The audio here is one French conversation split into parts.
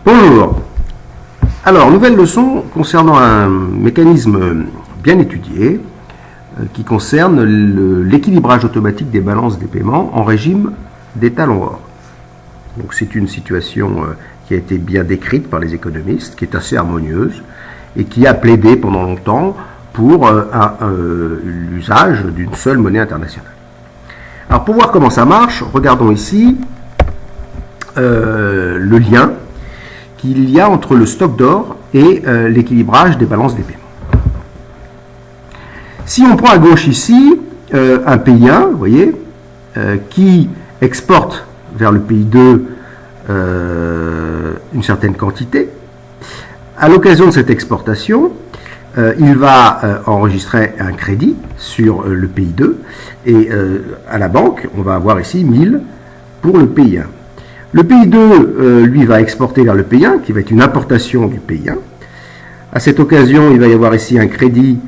Bonjour. Alors, nouvelle leçon concernant un mécanisme bien étudié qui concerne l'équilibrage automatique des balances des paiements en régime d'étalon or. Donc, c'est une situation qui a été bien décrite par les économistes, qui est assez harmonieuse et qui a plaidé pendant longtemps pour l'usage d'une seule monnaie internationale. Alors, pour voir comment ça marche, regardons ici le lien qu'il y a entre le stock d'or et l'équilibrage des balances des paiements. Si on prend à gauche ici un pays 1, vous voyez, qui exporte vers le pays 2 une certaine quantité, à l'occasion de cette exportation, il va enregistrer un crédit sur le pays 2 et à la banque, on va avoir ici 1000 pour le pays 1. Le pays 2, lui, va exporter vers le pays 1, qui va être une importation du pays 1. À cette occasion, il va y avoir ici un crédit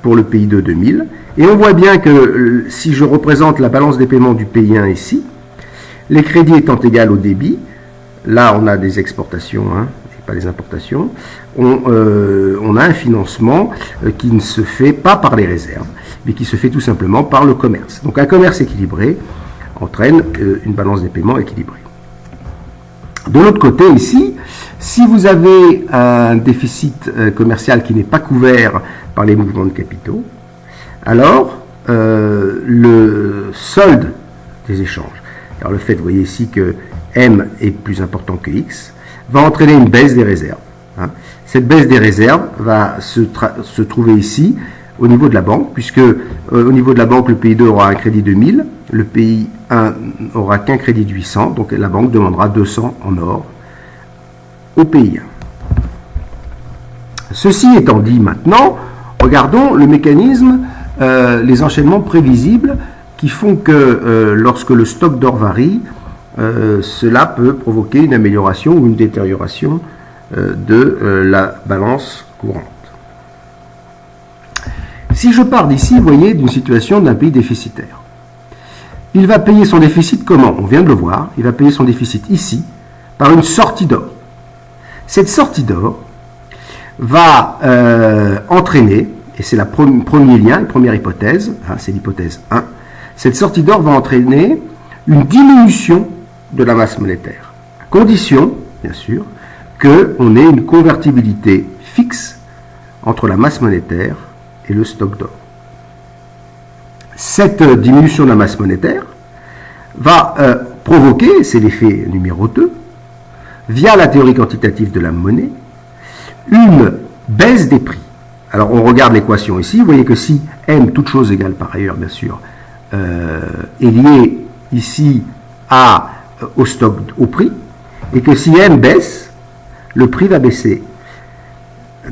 pour le pays 2 de 1000. Et on voit bien que si je représente la balance des paiements du pays 1 ici, les crédits étant égaux au débit, là on a des exportations, et pas des importations, on a un financement qui ne se fait pas par les réserves, mais qui se fait tout simplement par le commerce. Donc un commerce équilibré entraîne une balance des paiements équilibrée. De l'autre côté, ici, si vous avez un déficit commercial qui n'est pas couvert par les mouvements de capitaux, alors le solde des échanges, alors le fait, vous voyez ici que M est plus important que X, va entraîner une baisse des réserves. Cette baisse des réserves va se trouver ici, au niveau de la banque, puisque au niveau de la banque, le pays 2 aura un crédit de 1000, le pays 1 n'aura qu'un crédit de 800, donc la banque demandera 200 en or au pays 1. Ceci étant dit maintenant, regardons le mécanisme, les enchaînements prévisibles qui font que lorsque le stock d'or varie, cela peut provoquer une amélioration ou une détérioration de la balance courante. Si je pars d'ici, vous voyez, d'une situation d'un pays déficitaire, il va payer son déficit comment? On vient de le voir, il va payer son déficit ici par une sortie d'or. Cette sortie d'or va entraîner, et c'est le premier lien, la première hypothèse, c'est l'hypothèse 1, cette sortie d'or va entraîner une diminution de la masse monétaire, à condition, bien sûr, qu'on ait une convertibilité fixe entre la masse monétaire et le stock d'or. Cette diminution de la masse monétaire va provoquer, c'est l'effet numéro 2, via la théorie quantitative de la monnaie, une baisse des prix. Alors on regarde l'équation ici, vous voyez que si M, toute chose égale par ailleurs bien sûr, est lié ici au stock, au prix, et que si M baisse, le prix va baisser.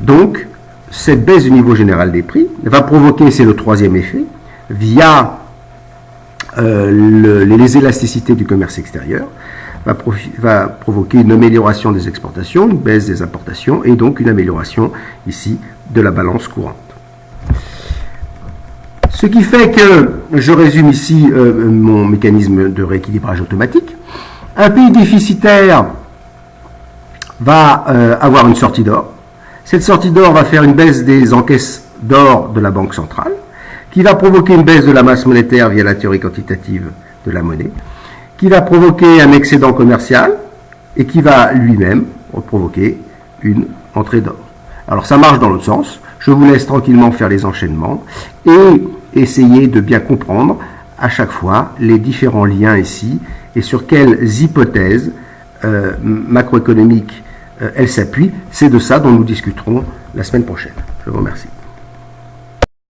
Donc, cette baisse du niveau général des prix va provoquer, c'est le troisième effet, via les élasticités du commerce extérieur, va provoquer une amélioration des exportations, une baisse des importations et donc une amélioration ici de la balance courante. Ce qui fait que, je résume ici mon mécanisme de rééquilibrage automatique, un pays déficitaire va avoir une sortie d'or. Cette sortie d'or va faire une baisse des encaisses d'or de la Banque centrale, qui va provoquer une baisse de la masse monétaire via la théorie quantitative de la monnaie, qui va provoquer un excédent commercial et qui va lui-même provoquer une entrée d'or. Alors ça marche dans l'autre sens. Je vous laisse tranquillement faire les enchaînements et essayer de bien comprendre à chaque fois les différents liens ici et sur quelles hypothèses macroéconomiques elles s'appuient. C'est de ça dont nous discuterons la semaine prochaine. Je vous remercie.